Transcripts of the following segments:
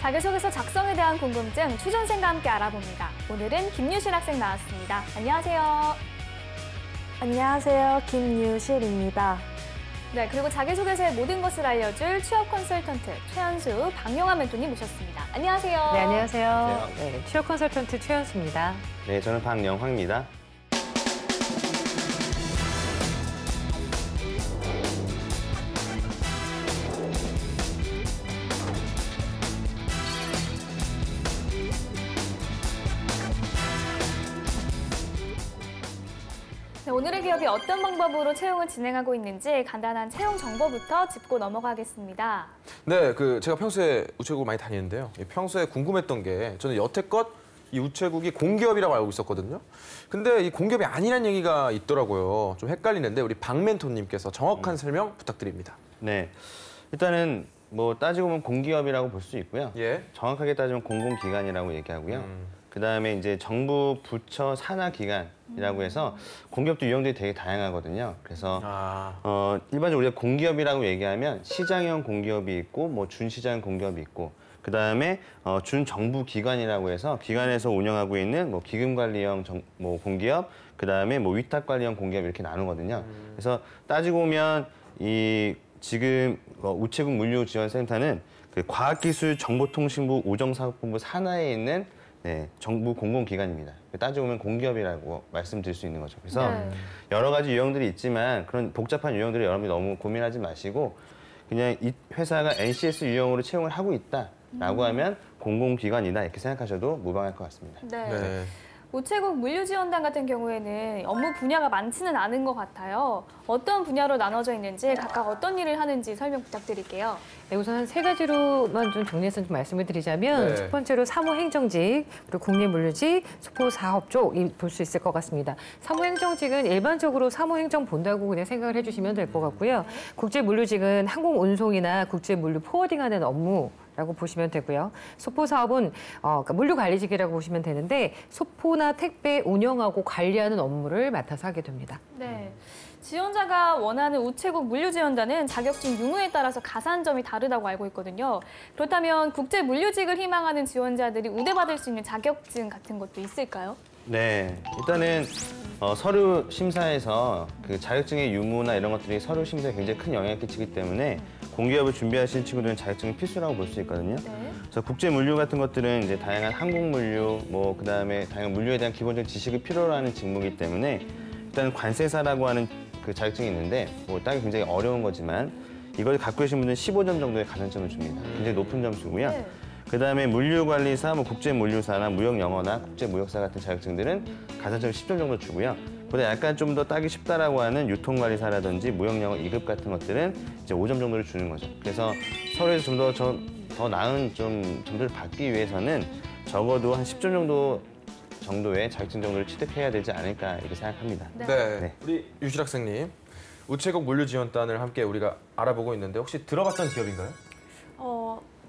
자기소개서 작성에 대한 궁금증 취준생과 함께 알아봅니다. 오늘은 김유실 학생 나왔습니다. 안녕하세요. 안녕하세요. 김유실입니다. 네, 그리고 자기소개서의 모든 것을 알려줄 취업 컨설턴트 최현수, 박영아 멘토님 모셨습니다. 안녕하세요. 네, 안녕하세요. 안녕하세요. 네, 취업 컨설턴트 최현수입니다. 네, 저는 박영화입니다. 네, 오늘의 기업이 어떤 방법으로 채용을 진행하고 있는지 간단한 채용 정보부터 짚고 넘어가겠습니다. 네, 제가 평소에 우체국을 많이 다니는데요. 평소에 궁금했던 게 저는 여태껏 이 우체국이 공기업이라고 알고 있었거든요. 근데 이 공기업이 아니란 얘기가 있더라고요. 좀 헷갈리는데 우리 박 멘토님께서 정확한 설명 부탁드립니다. 네, 일단은 뭐 따지고 보면 공기업이라고 볼 수 있고요. 예. 정확하게 따지면 공공기관이라고 얘기하고요. 그다음에 이제 정부 부처 산하 기관이라고 해서 공기업도 유형들이 되게 다양하거든요. 그래서 일반적으로 우리가 공기업이라고 얘기하면 시장형 공기업이 있고 뭐 준시장 공기업이 있고 그다음에 준정부 기관이라고 해서 기관에서 운영하고 있는 뭐 기금관리형 뭐 공기업 그다음에 뭐 위탁관리형 공기업 이렇게 나누거든요. 그래서 따지고 보면 이 지금 우체국 물류지원센터는 그 과학기술정보통신부 우정사업본부 산하에 있는 네, 정부 공공기관입니다. 따지고 보면 공기업이라고 말씀드릴 수 있는 거죠. 그래서 여러 가지 유형들이 있지만 그런 복잡한 유형들을 여러분이 너무 고민하지 마시고 그냥 이 회사가 NCS 유형으로 채용을 하고 있다라고 하면 공공기관이다 이렇게 생각하셔도 무방할 것 같습니다. 네. 네. 우체국 물류지원단 같은 경우에는 업무 분야가 많지는 않은 것 같아요. 어떤 분야로 나눠져 있는지 각각 어떤 일을 하는지 설명 부탁드릴게요. 네, 우선 한 세 가지로만 좀 정리해서 좀 말씀을 드리자면 네. 첫 번째로 사무행정직, 그리고 국내물류직, 소포사업 쪽 볼 수 있을 것 같습니다. 사무행정직은 일반적으로 사무행정 본다고 그냥 생각을 해주시면 될 것 같고요. 국제물류직은 항공운송이나 국제물류 포워딩하는 업무 라고 보시면 되고요. 소포사업은 그러니까 물류관리직이라고 보시면 되는데 소포나 택배 운영하고 관리하는 업무를 맡아서 하게 됩니다. 네. 지원자가 원하는 우체국 물류지원단은 자격증 유무에 따라서 가산점이 다르다고 알고 있거든요. 그렇다면 국제 물류직을 희망하는 지원자들이 우대받을 수 있는 자격증 같은 것도 있을까요? 네, 일단은 서류 심사에서 그 자격증의 유무나 이런 것들이 서류 심사에 굉장히 큰 영향을 끼치기 때문에 공기업을 준비하시는 친구들은 자격증이 필수라고 볼 수 있거든요. 네. 그래서 국제 물류 같은 것들은 이제 다양한 항공 물류, 뭐 그다음에 다양한 물류에 대한 기본적인 지식을 필요로 하는 직무이기 때문에 일단 관세사라고 하는 그 자격증이 있는데 뭐 따기 굉장히 어려운 거지만 이걸 갖고 계신 분들은 15점 정도의 가산점을 줍니다. 굉장히 높은 점수고요. 네. 그다음에 물류관리사, 뭐 국제물류사나 무역영어나 국제무역사 같은 자격증들은 가산점 10점 정도 주고요. 보다 약간 좀 더 따기 쉽다라고 하는 유통관리사라든지 무역영어 2급 같은 것들은 이제 5점 정도를 주는 거죠. 그래서 서로에서 좀 더 나은 좀 점수를 받기 위해서는 적어도 한 10점 정도의 자격증 정도를 취득해야 되지 않을까 이렇게 생각합니다. 네. 네. 우리 유실 학생님, 우체국 물류지원단을 함께 우리가 알아보고 있는데 혹시 들어봤던 기업인가요?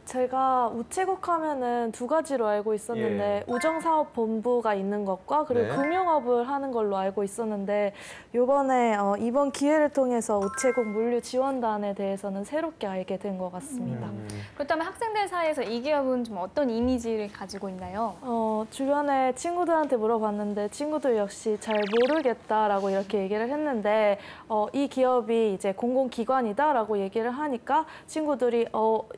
제가 우체국 하면은 두 가지로 알고 있었는데 우정사업본부가 있는 것과 그리고 네. 금융업을 하는 걸로 알고 있었는데 이번에 이번 기회를 통해서 우체국 물류지원단에 대해서는 새롭게 알게 된 것 같습니다. 그렇다면 학생들 사이에서 이 기업은 좀 어떤 이미지를 가지고 있나요? 주변에 친구들한테 물어봤는데 친구들 역시 잘 모르겠다라고 이렇게 얘기를 했는데 이 기업이 이제 공공기관이다라고 얘기를 하니까 친구들이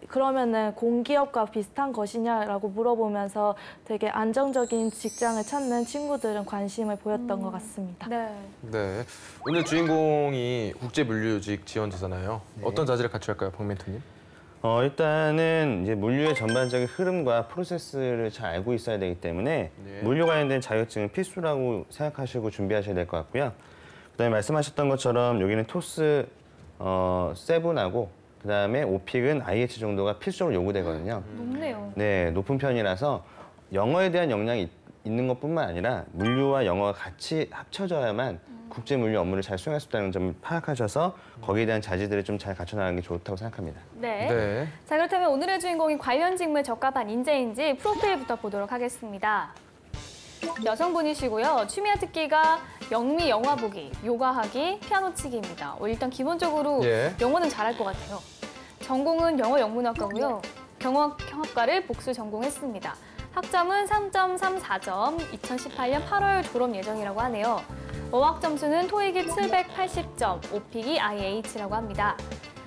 그러면은 공기업과 비슷한 것이냐라고 물어보면서 되게 안정적인 직장을 찾는 친구들은 관심을 보였던 것 같습니다. 네. 네. 오늘 주인공이 국제물류직 지원자잖아요. 어떤 자질을 갖춰야 할까요, 박 멘토님? 일단은 이제 물류의 전반적인 흐름과 프로세스를 잘 알고 있어야 되기 때문에 물류 관련된 자격증은 필수라고 생각하시고 준비하셔야 될 것 같고요. 그다음에 말씀하셨던 것처럼 여기는 토스 7하고 그다음에 오픽은 IH 정도가 필수적으로 요구되거든요. 높네요. 네, 높은 편이라서 영어에 대한 역량이 있는 것뿐만 아니라 물류와 영어가 같이 합쳐져야만 국제 물류 업무를 잘 수행할 수 있다는 점을 파악하셔서 거기에 대한 자질들을 좀 잘 갖춰나가는 게 좋다고 생각합니다. 네. 네. 자, 그렇다면 오늘의 주인공이 관련 직무에 적합한 인재인지 프로필부터 보도록 하겠습니다. 여성분이시고요. 취미와 특기가 영미 영화 보기, 요가하기, 피아노 치기입니다. 일단 기본적으로 예. 영어는 잘할 것 같아요. 전공은 영어 영문학과고요. 경영학과를 복수 전공했습니다. 학점은 3.34점, 2018년 8월 졸업 예정이라고 하네요. 어학 점수는 토익이 780점, 오픽이 IH라고 합니다.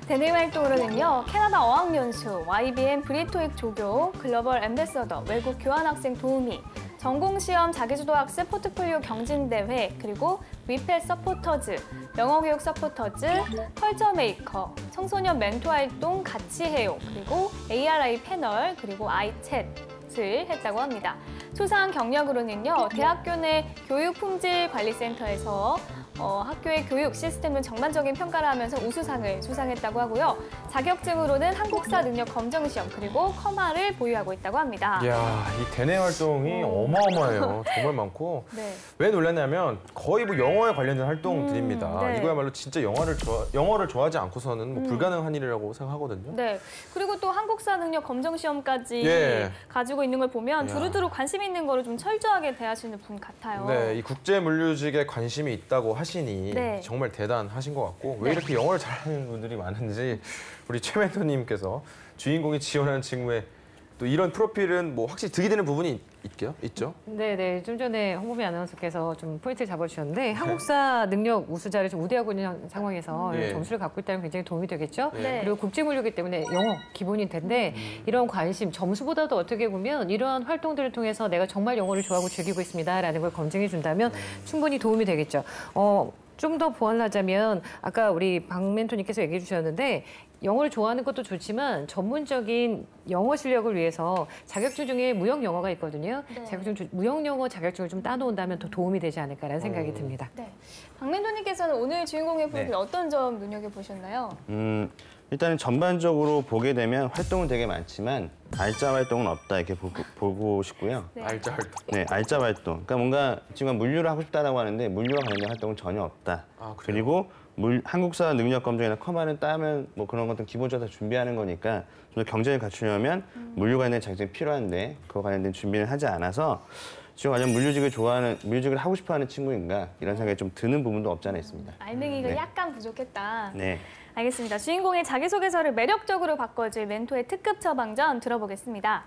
대내 활동으로는요, 캐나다 어학연수, YBN 브리토익 조교, 글로벌 앰베서더, 외국 교환학생 도우미, 전공시험 자기주도학습 포트폴리오 경진대회, 그리고 위펫 서포터즈, 영어교육 서포터즈, 컬처 메이커, 청소년 멘토 활동 같이 해요, 그리고 ARI 패널, 그리고 아이챗을 했다고 합니다. 수상 경력으로는요, 대학교 내 교육품질관리센터에서 학교의 교육 시스템은 전반적인 평가를 하면서 우수상을 수상했다고 하고요. 자격증으로는 한국사 능력 검정 시험 그리고 커마를 보유하고 있다고 합니다. 이야, 이 대내 활동이 어마어마해요. 정말 많고. 네. 왜 놀랐냐면 거의 뭐 영어에 관련된 활동들입니다. 네. 이거야말로 진짜 영어를 좋아하지 않고서는 뭐 불가능한 일이라고 생각하거든요. 네. 그리고 또 한국사 능력 검정 시험까지 예. 가지고 있는 걸 보면 야. 두루두루 관심 있는 거를 좀 철저하게 대하시는 분 같아요. 네, 이 국제 물류직에 관심이 있다고 하시니 네. 정말 대단하신 것 같고 왜 이렇게 영어를 잘하는 분들이 많은지 우리 최 멘토님께서 주인공이 지원하는 직무에 또 이런 프로필은 뭐 확실히 득이 되는 부분이 있죠? 네. 좀 전에 홍보미 아나운서께서 좀 포인트를 잡아주셨는데 한국사 능력 우수자를 좀 우대하고 있는 상황에서 예. 점수를 갖고 있다면 굉장히 도움이 되겠죠. 네. 그리고 국제물류기 때문에 영어 기본일 텐데 이런 관심, 점수보다도 어떻게 보면 이러한 활동들을 통해서 내가 정말 영어를 좋아하고 즐기고 있습니다라는 걸 검증해 준다면 충분히 도움이 되겠죠. 좀 더 보완을 하자면 아까 우리 박 멘토님께서 얘기해 주셨는데 영어를 좋아하는 것도 좋지만 전문적인 영어 실력을 위해서 자격증 중에 무역 영어가 있거든요. 네. 무역 영어 자격증을 좀 따놓은다면 더 도움이 되지 않을까라는 생각이 듭니다. 네. 박멘토님께서는 오늘 주인공의 프로필 네. 어떤 점 눈여겨보셨나요? 일단은 전반적으로 보게 되면 활동은 되게 많지만 알짜 활동은 없다 이렇게 보고 싶고요. 네. 알짜 활동. 네, 알짜 활동. 그러니까 뭔가 지금 물류를 하고 싶다라고 하는데 물류와 관련된 활동은 전혀 없다. 아, 그래요? 그리고 한국사 능력 검정이나 커마는 따면 뭐 그런 것들 기본적으로 다 준비하는 거니까 좀 더 경쟁을 갖추려면 물류 관련된 자격증이 필요한데 그거 관련된 준비를 하지 않아서 지금 과연 물류직을 하고 싶어하는 친구인가 이런 생각이 좀 드는 부분도 없지 않아 있습니다. 알맹이가 네. 약간 부족했다. 네. 알겠습니다. 주인공의 자기소개서를 매력적으로 바꿔줄 멘토의 특급 처방전 들어보겠습니다.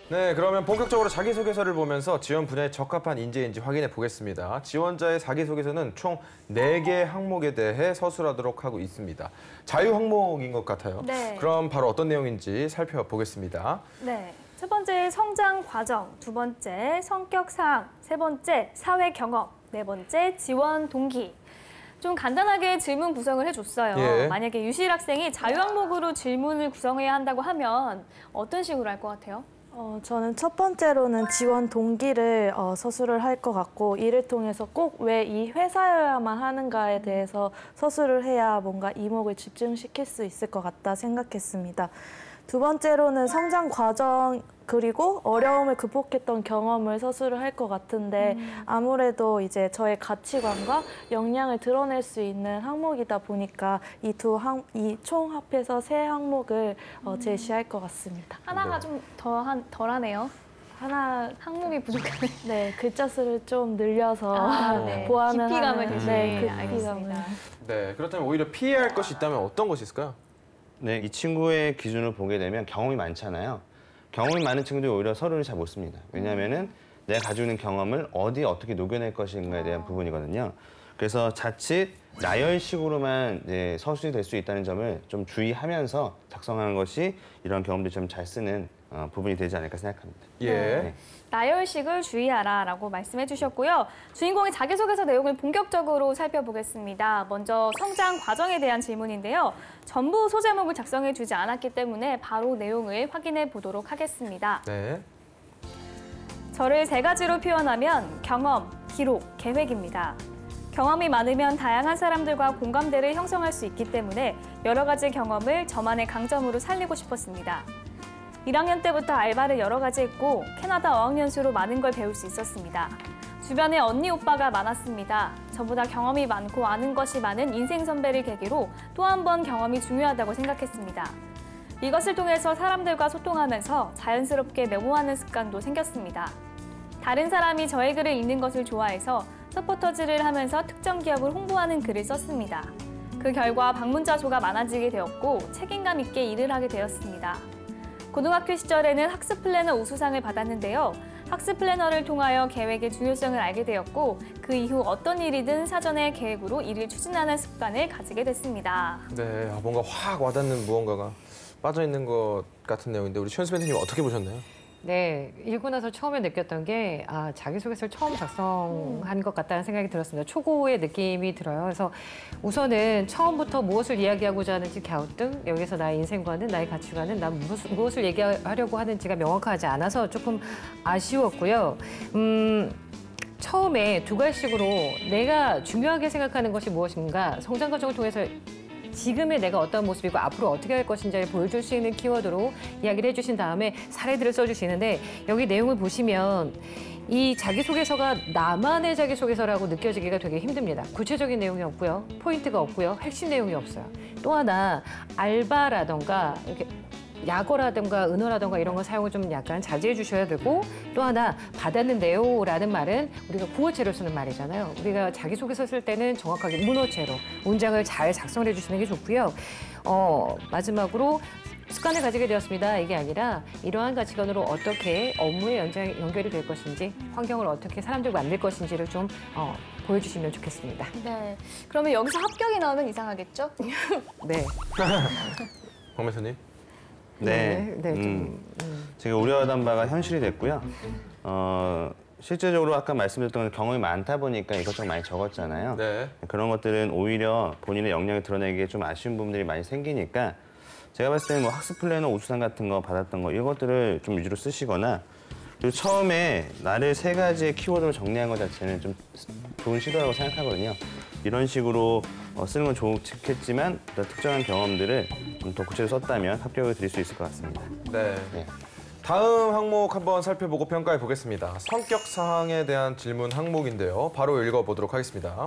네, 그러면 본격적으로 자기소개서를 보면서 지원 분야에 적합한 인재인지 확인해 보겠습니다. 지원자의 자기소개서는 총 4개 항목에 대해 서술하도록 하고 있습니다. 자유 항목인 것 같아요. 네. 그럼 바로 어떤 내용인지 살펴보겠습니다. 네. 첫 번째 성장 과정, 두 번째 성격 사항, 세 번째 사회 경험, 네 번째 지원 동기. 좀 간단하게 질문 구성을 해줬어요. 예. 만약에 유시일 학생이 자유 항목으로 질문을 구성해야 한다고 하면 어떤 식으로 할 것 같아요? 저는 첫 번째로는 지원 동기를 서술을 할 것 같고 이를 통해서 꼭 왜 이 회사여야만 하는가에 대해서 서술을 해야 뭔가 이목을 집중시킬 수 있을 것 같다 생각했습니다. 두 번째로는 성장 과정 그리고 어려움을 극복했던 경험을 서술을 할 것 같은데 아무래도 이제 저의 가치관과 역량을 드러낼 수 있는 항목이다 보니까 이 총 합해서 3항목을 제시할 것 같습니다. 하나가 좀 덜하네요. 하나, 항목이 부족하네. 네, 글자 수를 좀 늘려서 네. 보완을 깊이감을 하는, 대신 네, 깊이감을. 알겠습니다. 네, 그렇다면 오히려 피해야 할 것이 있다면 어떤 것이 있을까요? 네, 이 친구의 기준을 보게 되면 경험이 많잖아요. 경험이 많은 친구들이 오히려 서류를 잘 못 씁니다. 왜냐하면은 내가 가지고 있는 경험을 어디에 어떻게 녹여낼 것인가에 대한 부분이거든요. 그래서 자칫 나열식으로만 이제 서술이 될 수 있다는 점을 좀 주의하면서 작성하는 것이 이런 경험들 좀 잘 쓰는 부분이 되지 않을까 생각합니다. 예. 네. 나열식을 주의하라라고 말씀해 주셨고요. 주인공의 자기소개서 내용을 본격적으로 살펴보겠습니다. 먼저 성장 과정에 대한 질문인데요. 전부 소제목을 작성해 주지 않았기 때문에 바로 내용을 확인해 보도록 하겠습니다. 네. 저를 3가지로 표현하면 경험, 기록, 계획입니다. 경험이 많으면 다양한 사람들과 공감대를 형성할 수 있기 때문에 여러 가지 경험을 저만의 강점으로 살리고 싶었습니다. 1학년 때부터 알바를 여러 가지 했고 캐나다 어학연수로 많은 걸 배울 수 있었습니다. 주변에 언니, 오빠가 많았습니다. 저보다 경험이 많고 아는 것이 많은 인생 선배를 계기로 또 한 번 경험이 중요하다고 생각했습니다. 이것을 통해서 사람들과 소통하면서 자연스럽게 메모하는 습관도 생겼습니다. 다른 사람이 저의 글을 읽는 것을 좋아해서 서포터즈를 하면서 특정 기업을 홍보하는 글을 썼습니다. 그 결과 방문자 수가 많아지게 되었고 책임감 있게 일을 하게 되었습니다. 고등학교 시절에는 학습 플래너 우수상을 받았는데요. 학습 플래너를 통하여 계획의 중요성을 알게 되었고 그 이후 어떤 일이든 사전에 계획으로 일을 추진하는 습관을 가지게 됐습니다. 네, 뭔가 확 와닿는 무언가가 빠져있는 것 같은 내용인데 우리 최연수 멘토님 어떻게 보셨나요? 네, 읽고 나서 처음에 느꼈던 게 자기소개서를 처음 작성한 것 같다는 생각이 들었습니다. 초고의 느낌이 들어요. 그래서 우선은 처음부터 무엇을 이야기하고자 하는지 갸우뚱, 여기서 나의 인생관은, 나의 가치관은, 난 무엇을 얘기하려고 하는지가 명확하지 않아서 조금 아쉬웠고요. 처음에 두 갈씩으로 내가 중요하게 생각하는 것이 무엇인가, 성장 과정을 통해서 지금의 내가 어떤 모습이고 앞으로 어떻게 할 것인지를 보여줄 수 있는 키워드로 이야기를 해주신 다음에 사례들을 써주시는데 여기 내용을 보시면 이 자기소개서가 나만의 자기소개서라고 느껴지기가 되게 힘듭니다. 구체적인 내용이 없고요. 포인트가 없고요. 핵심 내용이 없어요. 또 하나 알바라던가 이렇게 약어라든가 은어라든가 이런 거 사용을 좀 약간 자제해 주셔야 되고 또 하나 받았는데요 라는 말은 우리가 구어체로 쓰는 말이잖아요. 우리가 자기소개서 쓸 때는 정확하게 문어체로 문장을 잘 작성을 해주시는 게 좋고요. 마지막으로 습관을 가지게 되었습니다. 이게 아니라 이러한 가치관으로 어떻게 업무에 연결이 될 것인지 환경을 어떻게 사람들 만들 것인지를 좀 보여주시면 좋겠습니다. 네. 그러면 여기서 합격이 나오면 이상하겠죠? 네. 황 멘토님. 네, 제가 우려하던 바가 현실이 됐고요. 실제적으로 아까 말씀드렸던 경험이 많다 보니까 이것저것 많이 적었잖아요. 네. 그런 것들은 오히려 본인의 역량을 드러내기에 좀 아쉬운 부분들이 많이 생기니까 제가 봤을 때는 뭐 학습 플래너 우수상 같은 거 받았던 거 이것들을 좀 위주로 쓰시거나 그리고 처음에 나를 3가지의 키워드로 정리한 것 자체는 좀 좋은 시도라고 생각하거든요. 이런 식으로 쓰는 건 좋겠지만 특정한 경험들을 좀 더 구체적으로 썼다면 합격을 드릴 수 있을 것 같습니다. 네. 네. 다음 항목 한번 살펴보고 평가해 보겠습니다. 성격 사항에 대한 질문 항목인데요. 바로 읽어보도록 하겠습니다.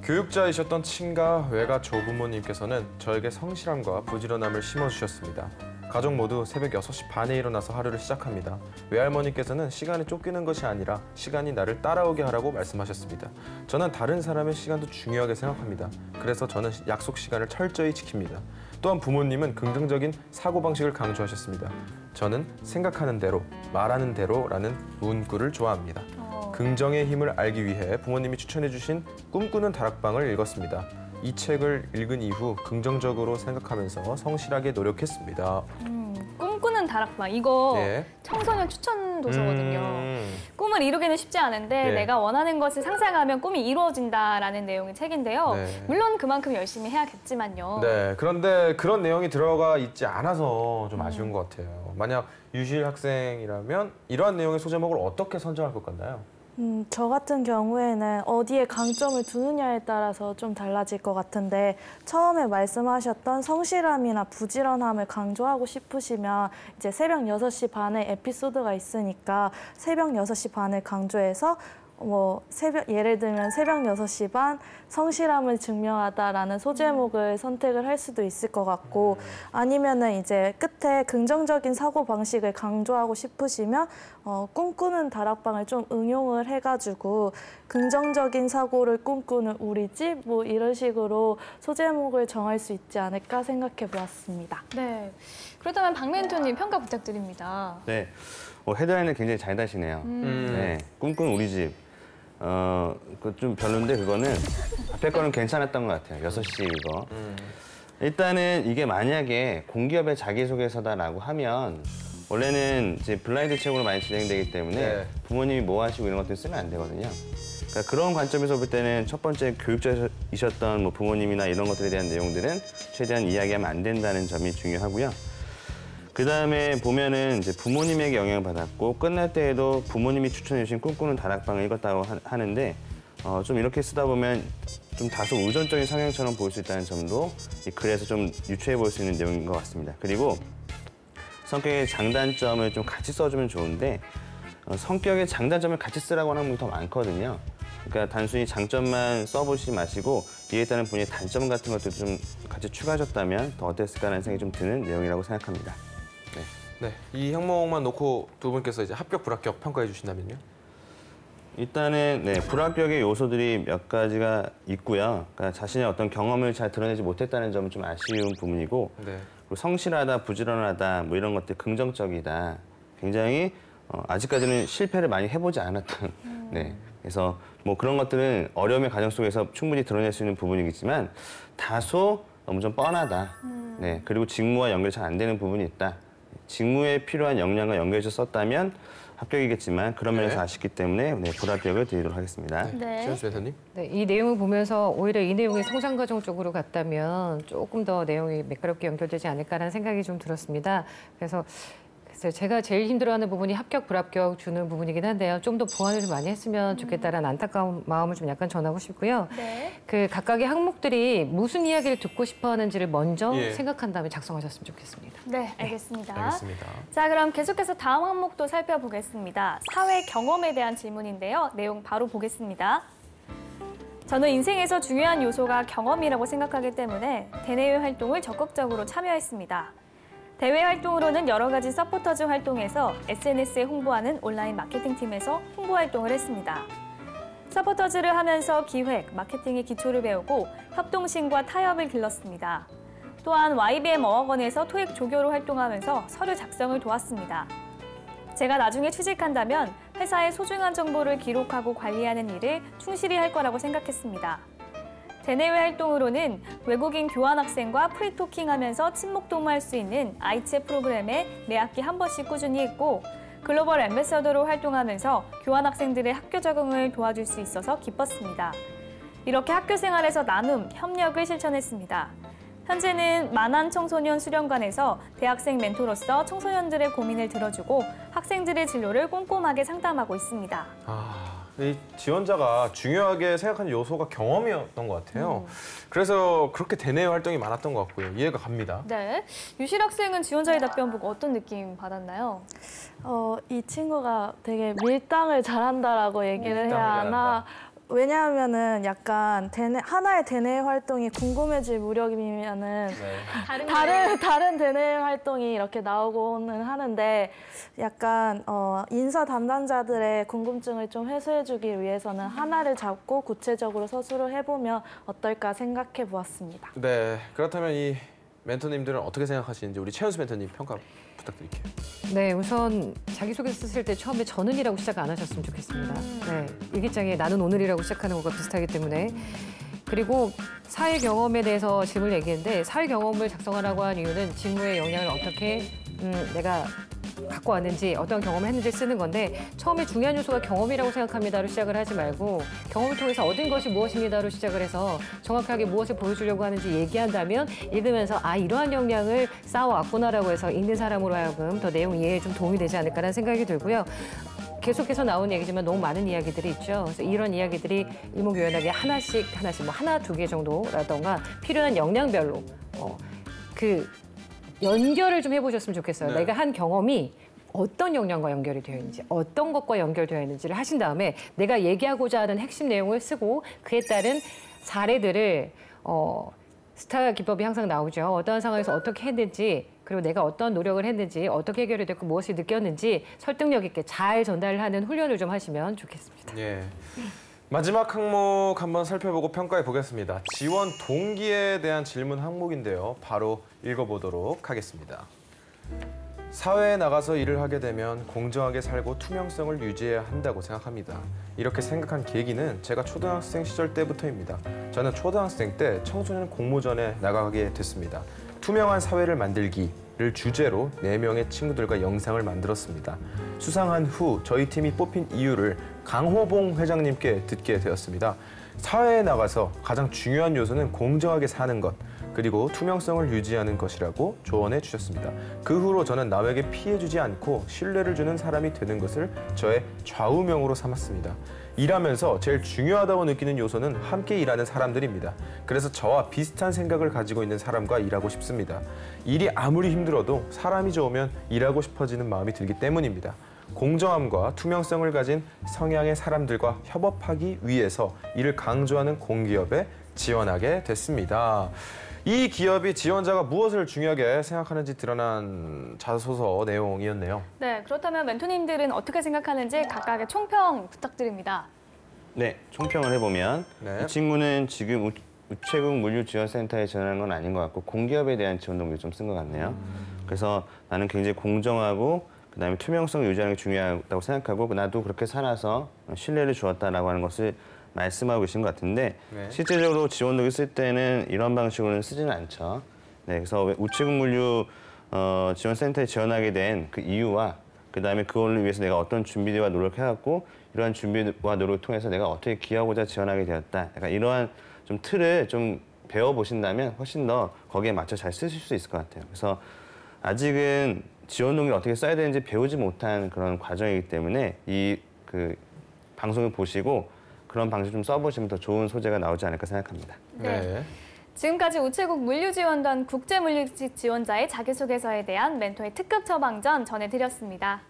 교육자이셨던 친가 외가 조부모님께서는 저에게 성실함과 부지런함을 심어주셨습니다. 가족 모두 새벽 6시 반에 일어나서 하루를 시작합니다. 외할머니께서는 시간이 쫓기는 것이 아니라 시간이 나를 따라오게 하라고 말씀하셨습니다. 저는 다른 사람의 시간도 중요하게 생각합니다. 그래서 저는 약속 시간을 철저히 지킵니다. 또한 부모님은 긍정적인 사고방식을 강조하셨습니다. 저는 생각하는 대로, 말하는 대로라는 문구를 좋아합니다. 긍정의 힘을 알기 위해 부모님이 추천해 주신 꿈꾸는 다락방을 읽었습니다. 이 책을 읽은 이후 긍정적으로 생각하면서 성실하게 노력했습니다. 꿈꾸는 다락방 이거 네. 청소년 추천 도서거든요. 꿈을 이루기는 쉽지 않은데 네. 내가 원하는 것을 상상하면 꿈이 이루어진다라는 내용의 책인데요. 네. 물론 그만큼 열심히 해야겠지만요. 네, 그런데 그런 내용이 들어가 있지 않아서 좀 아쉬운 것 같아요. 만약 유실 학생이라면 이러한 내용의 소제목을 어떻게 선정할 것 같나요? 저 같은 경우에는 어디에 강점을 두느냐에 따라서 좀 달라질 것 같은데 처음에 말씀하셨던 성실함이나 부지런함을 강조하고 싶으시면 이제 새벽 6시 반에 에피소드가 있으니까 새벽 6시 반을 강조해서 예를 들면 새벽 6시 반 성실함을 증명하다라는 소제목을 선택을 할 수도 있을 것 같고 아니면은 이제 끝에 긍정적인 사고 방식을 강조하고 싶으시면 꿈꾸는 다락방을 좀 응용을 해가지고 긍정적인 사고를 꿈꾸는 우리 집 뭐 이런 식으로 소제목을 정할 수 있지 않을까 생각해 보았습니다. 네. 그렇다면 박 멘토님 평가 부탁드립니다. 네, 헤드라인을 굉장히 잘 다시네요. 네, 꿈꾸는 우리 집. 좀 별론데 그거는 앞에 거는 괜찮았던 것 같아요. 6시 이거. 일단은 이게 만약에 공기업의 자기소개서다라고 하면 원래는 이제 블라인드 책으로 많이 진행되기 때문에 네. 부모님이 뭐 하시고 이런 것들 쓰면 안 되거든요. 그러니까 그런 관점에서 볼 때는 첫 번째 교육자이셨던 뭐 부모님이나 이런 것들에 대한 내용들은 최대한 이야기하면 안 된다는 점이 중요하고요. 그 다음에 보면은 이제 부모님에게 영향을 받았고 끝날 때에도 부모님이 추천해주신 꿈꾸는 다락방을 읽었다고 하는데 좀 이렇게 쓰다 보면 좀 다소 의존적인 성향처럼 보일 수 있다는 점도 이 글에서 좀 유추해 볼 수 있는 내용인 것 같습니다. 그리고 성격의 장단점을 좀 같이 써주면 좋은데 성격의 장단점을 같이 쓰라고 하는 분이 더 많거든요. 그러니까 단순히 장점만 써보시지 마시고 이에 따른 분의 단점 같은 것도 좀 같이 추가하셨다면 더 어땠을까라는 생각이 좀 드는 내용이라고 생각합니다. 네, 이 항목만 놓고 두 분께서 이제 합격, 불합격 평가해 주신다면요? 일단은 불합격의 요소들이 몇 가지가 있고요. 그러니까 자신의 어떤 경험을 잘 드러내지 못했다는 점은 좀 아쉬운 부분이고, 네. 그리고 성실하다, 부지런하다, 뭐 이런 것들 긍정적이다. 굉장히 아직까지는 실패를 많이 해보지 않았던. 네. 그래서 뭐 그런 것들은 어려움의 과정 속에서 충분히 드러낼 수 있는 부분이겠지만 다소 너무 좀 뻔하다. 네. 그리고 직무와 연결이 잘 안 되는 부분이 있다. 직무에 필요한 역량과 연결해서 썼다면 합격이겠지만 그런 면에서 아쉽기 때문에 불합격을 드리도록 하겠습니다. 네. 최현수 회사님? 네, 이 내용을 보면서 오히려 이 내용이 성장 과정 쪽으로 갔다면 조금 더 내용이 매끄럽게 연결되지 않을까라는 생각이 좀 들었습니다. 그래서 제가 제일 힘들어하는 부분이 합격, 불합격 주는 부분이긴 한데요. 좀 더 보완을 좀 많이 했으면 좋겠다라는 안타까운 마음을 좀 약간 전하고 싶고요. 네. 그 각각의 항목들이 무슨 이야기를 듣고 싶어 하는지를 먼저 예. 생각한 다음에 작성하셨으면 좋겠습니다. 네, 알겠습니다. 알겠습니다. 자, 그럼 계속해서 다음 항목도 살펴보겠습니다. 사회 경험에 대한 질문인데요. 내용 바로 보겠습니다. 저는 인생에서 중요한 요소가 경험이라고 생각하기 때문에 대내외 활동을 적극적으로 참여했습니다. 대외 활동으로는 여러 가지 서포터즈 활동에서 SNS에 홍보하는 온라인 마케팅팀에서 홍보 활동을 했습니다. 서포터즈를 하면서 기획, 마케팅의 기초를 배우고 협동심과 타협을 길렀습니다. 또한 YBM 어학원에서 토익 조교로 활동하면서 서류 작성을 도왔습니다. 제가 나중에 취직한다면 회사의 소중한 정보를 기록하고 관리하는 일을 충실히 할 거라고 생각했습니다. 대내외 활동으로는 외국인 교환학생과 프리토킹하면서 친목 도모할 수 있는 아이체 프로그램에 매 학기 한 번씩 꾸준히 했고 글로벌 앰베서더로 활동하면서 교환학생들의 학교 적응을 도와줄 수 있어서 기뻤습니다. 이렇게 학교 생활에서 나눔, 협력을 실천했습니다. 현재는 만안 청소년 수련관에서 대학생 멘토로서 청소년들의 고민을 들어주고 학생들의 진로를 꼼꼼하게 상담하고 있습니다. 이 지원자가 중요하게 생각하는 요소가 경험이었던 것 같아요. 그래서 그렇게 대내외 활동이 많았던 것 같고요. 이해가 갑니다. 네, 유실 학생은 지원자의 답변 보고 어떤 느낌 받았나요? 이 친구가 되게 밀당을 잘한다라고 얘기를 해야 밀당을 하나. 왜냐하면은 약간 하나의 대내외 활동이 궁금해질 무렵이면은 다른 대내외 활동이 이렇게 나오고는 하는데 약간 인사 담당자들의 궁금증을 좀 해소해주기 위해서는 하나를 잡고 구체적으로 서술을 해보면 어떨까 생각해 보았습니다. 네, 그렇다면 이 멘토님들은 어떻게 생각하시는지 우리 최현수 멘토님 평가 부탁드릴게요. 네, 우선 자기소개서 쓸 때 처음에 저는이라고 시작 안 하셨으면 좋겠습니다. 네, 일기장에 나는 오늘이라고 시작하는 것과 비슷하기 때문에. 그리고 사회 경험에 대해서 질문을 얘기했는데 사회 경험을 작성하라고 한 이유는 직무의 역량을 어떻게 내가 갖고 왔는지 어떤 경험을 했는지 쓰는 건데 처음에 중요한 요소가 경험이라고 생각합니다로 시작을 하지 말고 경험을 통해서 얻은 것이 무엇입니다로 시작을 해서 정확하게 무엇을 보여주려고 하는지 얘기한다면 읽으면서 이러한 역량을 쌓아왔구나라고 해서 읽는 사람으로 하여금 더 내용 이해에 좀 도움이 되지 않을까라는 생각이 들고요. 계속해서 나온 얘기지만 너무 많은 이야기들이 있죠. 그래서 이런 이야기들이 일목요연하게 하나씩 뭐 하나, 두 개 정도라던가 필요한 역량별로 그 연결을 좀 해보셨으면 좋겠어요. 네. 내가 한 경험이 어떤 역량과 연결이 되어 있는지, 어떤 것과 연결되어 있는지를 하신 다음에 내가 얘기하고자 하는 핵심 내용을 쓰고 그에 따른 사례들을 스타 기법이 항상 나오죠. 어떠한 상황에서 어떻게 했는지 그리고 내가 어떤 노력을 했는지 어떻게 해결이 됐고 무엇을 느꼈는지 설득력 있게 잘 전달하는 훈련을 좀 하시면 좋겠습니다. 예. 마지막 항목 한번 살펴보고 평가해 보겠습니다. 지원 동기에 대한 질문 항목인데요. 바로 읽어보도록 하겠습니다. 사회에 나가서 일을 하게 되면 공정하게 살고 투명성을 유지해야 한다고 생각합니다. 이렇게 생각한 계기는 제가 초등학생 시절 때부터입니다. 저는 초등학생 때 청소년 공모전에 나가게 됐습니다. 투명한 사회를 만들기를 주제로 4명의 친구들과 영상을 만들었습니다. 수상한 후 저희 팀이 뽑힌 이유를 강호봉 회장님께 듣게 되었습니다. 사회에 나가서 가장 중요한 요소는 공정하게 사는 것, 그리고 투명성을 유지하는 것이라고 조언해 주셨습니다. 그 후로 저는 남에게 피해 주지 않고 신뢰를 주는 사람이 되는 것을 저의 좌우명으로 삼았습니다. 일하면서 제일 중요하다고 느끼는 요소는 함께 일하는 사람들입니다. 그래서 저와 비슷한 생각을 가지고 있는 사람과 일하고 싶습니다. 일이 아무리 힘들어도 사람이 좋으면 일하고 싶어지는 마음이 들기 때문입니다. 공정함과 투명성을 가진 성향의 사람들과 협업하기 위해서 이를 강조하는 공기업에 지원하게 됐습니다. 이 기업이 지원자가 무엇을 중요하게 생각하는지 드러난 자소서 내용이었네요. 네, 그렇다면 멘토님들은 어떻게 생각하는지 각각의 총평 부탁드립니다. 네, 총평을 해보면 네. 이 친구는 지금 우체국 물류지원센터에 지원하는 건 아닌 것 같고 공기업에 대한 지원 동기를 좀 쓴 것 같네요. 그래서 나는 굉장히 공정하고 그다음에 투명성을 유지하는 게 중요하다고 생각하고 나도 그렇게 살아서 신뢰를 주었다라고 하는 것을 말씀하고 계신 것 같은데 네. 실제적으로 지원동기 쓸 때는 이런 방식으로는 쓰지는 않죠. 네, 그래서 우체국 물류 지원센터에 지원하게 된 그 이유와 그다음에 그걸 위해서 내가 어떤 준비와 노력해왔고 이러한 준비와 노력을 통해서 내가 어떻게 기여하고자 지원하게 되었다. 약간 이러한 좀 틀을 좀 배워보신다면 훨씬 더 거기에 맞춰 잘 쓰실 수 있을 것 같아요. 그래서 아직은 지원 동기를 어떻게 써야 되는지 배우지 못한 그런 과정이기 때문에 이 그 방송을 보시고 그런 방식 좀 써보시면 더 좋은 소재가 나오지 않을까 생각합니다. 네. 지금까지 우체국 물류지원단 국제물류직 지원자의 자기소개서에 대한 멘토의 특급 처방전 전해드렸습니다.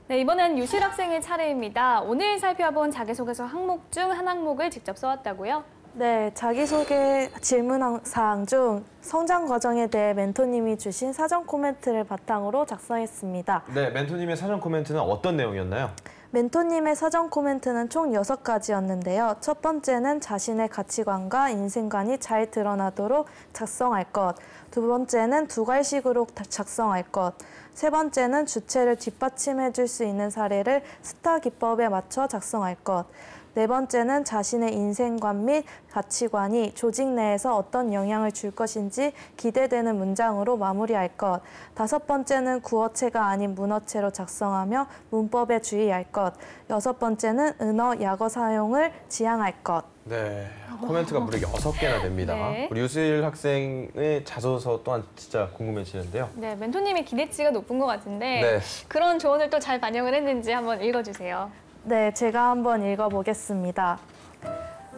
네, 이번엔 유실 학생의 차례입니다. 오늘 살펴본 자기소개서 항목 중 한 항목을 직접 써왔다고요? 네, 자기소개 질문 사항 중 성장 과정에 대해 멘토님이 주신 사전 코멘트를 바탕으로 작성했습니다. 네, 멘토님의 사전 코멘트는 어떤 내용이었나요? 멘토님의 사전 코멘트는 총 6가지였는데요. 첫 번째는 자신의 가치관과 인생관이 잘 드러나도록 작성할 것. 두 번째는 두괄식으로 작성할 것. 세 번째는 주체를 뒷받침해 줄 수 있는 사례를 스타 기법에 맞춰 작성할 것. 네 번째는 자신의 인생관 및 가치관이 조직 내에서 어떤 영향을 줄 것인지 기대되는 문장으로 마무리할 것. 다섯 번째는 구어체가 아닌 문어체로 작성하며 문법에 주의할 것. 여섯 번째는 은어, 약어 사용을 지양할 것. 네, 코멘트가 무려 6개나 됩니다. 네. 우리 유슬 학생의 자소서 또한 진짜 궁금해지는데요. 네, 멘토님이 기대치가 높은 것 같은데 네. 그런 조언을 또 잘 반영을 했는지 한번 읽어주세요. 네, 제가 한번 읽어보겠습니다.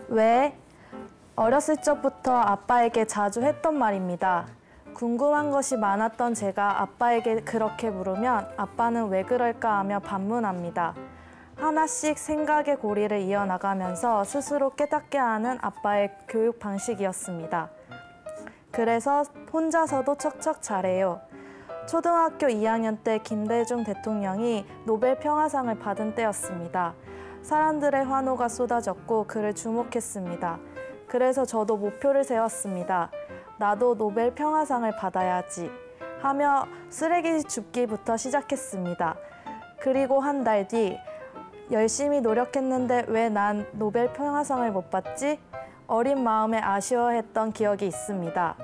왜? 어렸을 적부터 아빠에게 자주 했던 말입니다. 궁금한 것이 많았던 제가 아빠에게 그렇게 물으면 아빠는 왜 그럴까 하며 반문합니다. 하나씩 생각의 고리를 이어나가면서 스스로 깨닫게 하는 아빠의 교육 방식이었습니다. 그래서 혼자서도 척척 잘해요. 초등학교 2학년 때 김대중 대통령이 노벨 평화상을 받은 때였습니다. 사람들의 환호가 쏟아졌고 그를 주목했습니다. 그래서 저도 목표를 세웠습니다. 나도 노벨 평화상을 받아야지 하며 쓰레기 줍기부터 시작했습니다. 그리고 한 달 뒤 열심히 노력했는데 왜 난 노벨 평화상을 못 받지? 어린 마음에 아쉬워했던 기억이 있습니다.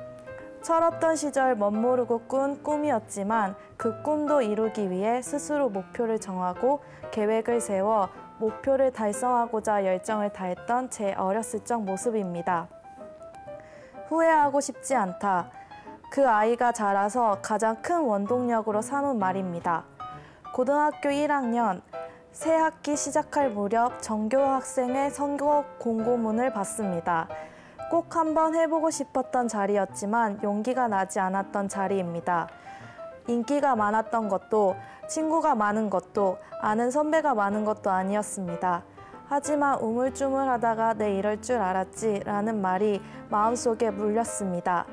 철없던 시절 멋모르고 꾼 꿈이었지만 그 꿈도 이루기 위해 스스로 목표를 정하고 계획을 세워 목표를 달성하고자 열정을 다했던 제 어렸을 적 모습입니다. 후회하고 싶지 않다. 그 아이가 자라서 가장 큰 원동력으로 삼은 말입니다. 고등학교 1학년 새 학기 시작할 무렵 전교 학생의 선거 공고문을 받습니다. 꼭 한번 해보고 싶었던 자리였지만 용기가 나지 않았던 자리입니다. 인기가 많았던 것도 친구가 많은 것도 아는 선배가 많은 것도 아니었습니다. 하지만 우물쭈물하다가 내 이럴 줄 알았지 라는 말이 마음속에 물렸습니다.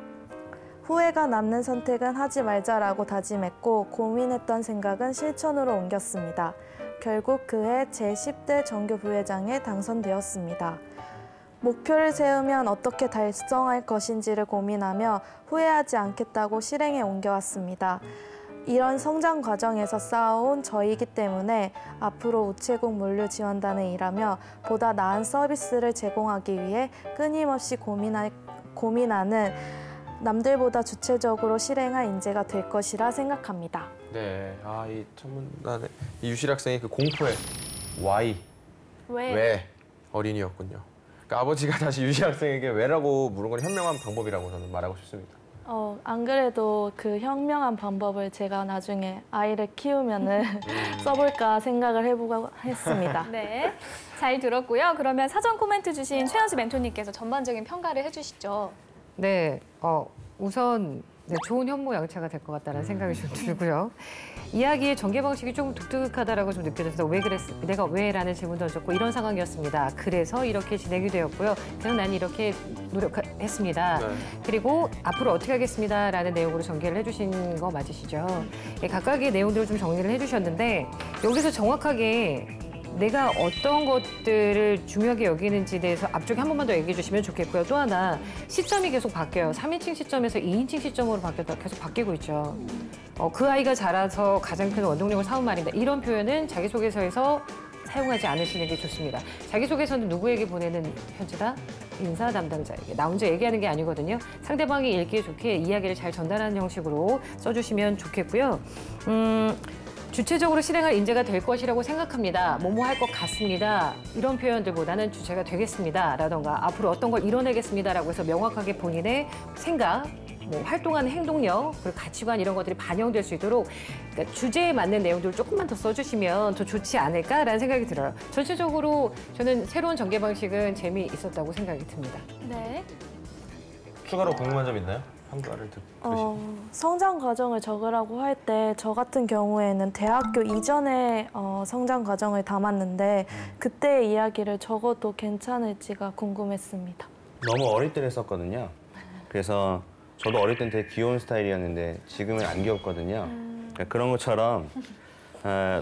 후회가 남는 선택은 하지 말자라고 다짐했고 고민했던 생각은 실천으로 옮겼습니다. 결국 그해 제10대 전교 부회장에 당선되었습니다. 목표를 세우면 어떻게 달성할 것인지를 고민하며 후회하지 않겠다고 실행에 옮겨왔습니다. 이런 성장 과정에서 쌓아온 저이기 때문에 앞으로 우체국 물류지원단에 일하며 보다 나은 서비스를 제공하기 위해 끊임없이 고민하는 남들보다 주체적으로 실행할 인재가 될 것이라 생각합니다. 네, 이 천문단의 이 유실 학생의 그 공포의 why, 왜 어린이였군요. 그러니까 아버지가 다시 유실 학생에게 왜라고 물은 건 현명한 방법이라고 저는 말하고 싶습니다. 안 그래도 그 현명한 방법을 제가 나중에 아이를 키우면은 써볼까 생각을 해보고 했습니다. 네, 잘 들었고요. 그러면 사전 코멘트 주신 최현수 멘토님께서 전반적인 평가를 해주시죠. 네, 우선 네, 좋은 현모양처가 될 것 같다는 생각이 좀 들고요. 이야기의 전개 방식이 좀 독특하다라고 좀 느껴져서 왜 그랬어? 내가 왜라는 질문 던졌고 이런 상황이었습니다. 그래서 이렇게 진행이 되었고요. 그래서 난 이렇게 노력했습니다. 네. 그리고 앞으로 어떻게 하겠습니다라는 내용으로 전개를 해주신 거 맞으시죠? 예, 각각의 내용들을 좀 정리를 해주셨는데 여기서 정확하게 내가 어떤 것들을 중요하게 여기는지에 대해서 앞쪽에 한 번만 더 얘기해 주시면 좋겠고요. 또 하나 시점이 계속 바뀌어요. 3인칭 시점에서 2인칭 시점으로 계속 바뀌고 있죠. 그 아이가 자라서 가장 큰 원동력을 삼은 말입니다. 이런 표현은 자기소개서에서 사용하지 않으시는 게 좋습니다. 자기소개서는 누구에게 보내는 편지다? 인사 담당자에게. 나 혼자 얘기하는 게 아니거든요. 상대방이 읽기에 좋게 이야기를 잘 전달하는 형식으로 써주시면 좋겠고요. 주체적으로 실행할 인재가 될 것이라고 생각합니다. 뭐뭐 할 것 같습니다. 이런 표현들보다는 주체가 되겠습니다. 라던가 앞으로 어떤 걸 이뤄내겠습니다라고 해서 명확하게 본인의 생각, 뭐 활동하는 행동력, 그리고 가치관 이런 것들이 반영될 수 있도록 그러니까 주제에 맞는 내용들을 조금만 더 써주시면 더 좋지 않을까라는 생각이 들어요. 전체적으로 저는 새로운 전개 방식은 재미있었다고 생각이 듭니다. 네. 추가로 궁금한 점 있나요? 평가를 들으시고. 성장 과정을 적으라고 할 때 저 같은 경우에는 대학교 이전의 성장 과정을 담았는데 그때의 이야기를 적어도 괜찮을지가 궁금했습니다. 너무 어릴 때 했었거든요. 그래서 저도 어릴 땐 되게 귀여운 스타일이었는데 지금은 안 귀엽거든요. 그러니까 그런 것처럼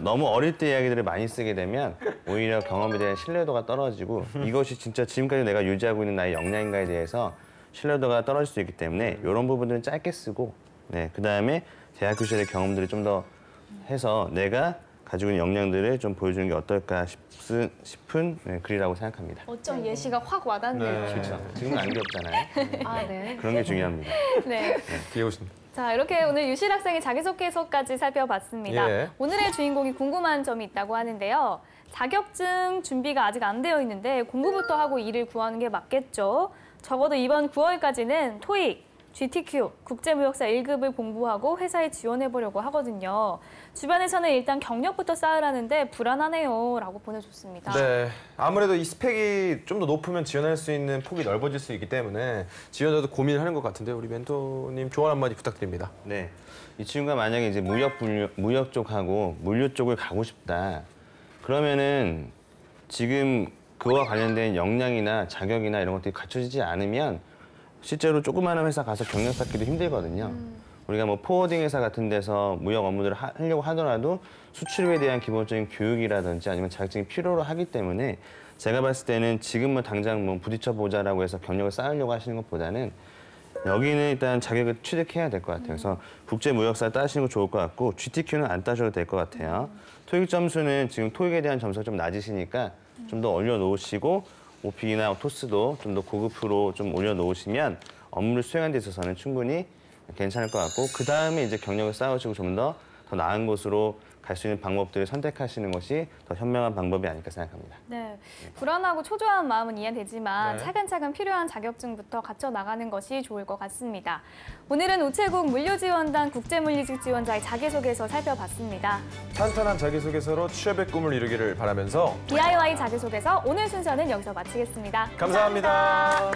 너무 어릴 때 이야기들을 많이 쓰게 되면 오히려 경험에 대한 신뢰도가 떨어지고 이것이 진짜 지금까지 내가 유지하고 있는 나의 역량인가에 대해서 신뢰도가 떨어질 수 있기 때문에 이런 부분들은 짧게 쓰고 그다음에 대학교 시절의 경험들을 좀 더 해서 내가 가지고 있는 역량들을 좀 보여주는 게 어떨까 싶은 글이라고 생각합니다. 어쩜 예시가 확 와닿네요. 그렇죠. 지금은 안 귀엽잖아요. 네. 그런 게 중요합니다. 네. 귀여우십니다. 자, 이렇게 오늘 유실 학생의 자기소개서까지 살펴봤습니다. 예. 오늘의 주인공이 궁금한 점이 있다고 하는데요. 자격증 준비가 아직 안 되어 있는데 공부부터 하고 일을 구하는 게 맞겠죠. 적어도 이번 9월까지는 토익, GTQ, 국제무역사 1급을 공부하고 회사에 지원해보려고 하거든요. 주변에서는 일단 경력부터 쌓으라는데 불안하네요 라고 보내줬습니다. 네, 아무래도 이 스펙이 좀 더 높으면 지원할 수 있는 폭이 넓어질 수 있기 때문에 지원자도 고민을 하는 것 같은데 우리 멘토님 조언 한마디 부탁드립니다. 네, 이 친구가 만약에 이제 무역 쪽하고 물류 쪽을 가고 싶다. 그러면은 지금 그와 관련된 역량이나 자격이나 이런 것들이 갖춰지지 않으면 실제로 조그마한 회사 가서 경력 쌓기도 힘들거든요. 우리가 뭐 포워딩 회사 같은 데서 무역 업무들을 하려고 하더라도 수출에 대한 기본적인 교육이라든지 아니면 자격증이 필요로 하기 때문에 제가 봤을 때는 지금 뭐 당장 뭐 부딪혀 보자라고 해서 경력을 쌓으려고 하시는 것보다는 여기는 일단 자격을 취득해야 될 것 같아요. 그래서 국제무역사 따시는 거 좋을 것 같고 GTQ는 안 따셔도 될 것 같아요. 토익 점수는 지금 토익에 대한 점수가 좀 낮으시니까 좀 더 올려놓으시고 오픽이나 토스도 좀 더 고급으로 좀 올려놓으시면 업무를 수행하는 데 있어서는 충분히 괜찮을 것 같고 그 다음에 이제 경력을 쌓으시고 좀 더 나은 곳으로 갈 수 있는 방법들을 선택하시는 것이 더 현명한 방법이 아닐까 생각합니다. 네, 불안하고 초조한 마음은 이해되지만 네. 차근차근 필요한 자격증부터 갖춰 나가는 것이 좋을 것 같습니다. 오늘은 우체국 물류지원단 국제물리직 지원자의 자기소개서 살펴봤습니다. 탄탄한 자기소개서로 취업의 꿈을 이루기를 바라면서 DIY 자기소개서 오늘 순서는 여기서 마치겠습니다. 감사합니다.